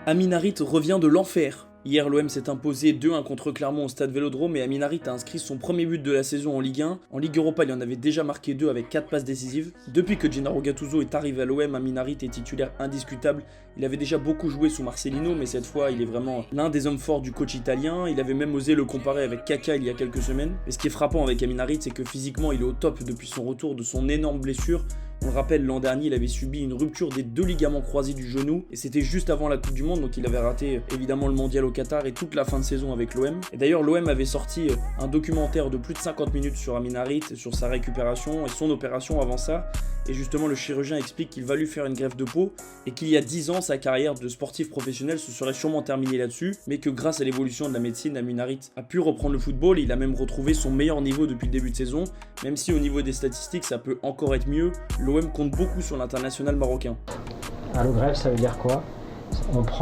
Amin Harit revient de l'enfer. Hier, l'OM s'est imposé 2-1 contre Clermont au stade Vélodrome et Amin Harit a inscrit son premier but de la saison en Ligue 1. En Ligue Europa, il en avait déjà marqué 2 avec 4 passes décisives. Depuis que Gennaro Gattuso est arrivé à l'OM, Amin Harit est titulaire indiscutable. Il avait déjà beaucoup joué sous Marcelino, mais cette fois, il est vraiment l'un des hommes forts du coach italien. Il avait même osé le comparer avec Kaka il y a quelques semaines. Mais ce qui est frappant avec Amin Harit, c'est que physiquement, il est au top depuis son retour de son énorme blessure. On le rappelle, l'an dernier, il avait subi une rupture des 2 ligaments croisés du genou et c'était juste avant la Coupe du Monde, donc il avait raté évidemment le mondial au Qatar et toute la fin de saison avec l'OM. Et d'ailleurs, l'OM avait sorti un documentaire de plus de 50 minutes sur Amin Harit, sur sa récupération et son opération avant ça. Et justement, le chirurgien explique qu'il va lui faire une greffe de peau et qu'il y a 10 ans, sa carrière de sportif professionnel se serait sûrement terminée là-dessus, mais que grâce à l'évolution de la médecine, Amin Harit a pu reprendre le football et il a même retrouvé son meilleur niveau depuis le début de saison, même si au niveau des statistiques, ça peut encore être mieux. L'OM compte beaucoup sur l'international marocain. Allo greffe, ça veut dire quoi? On prend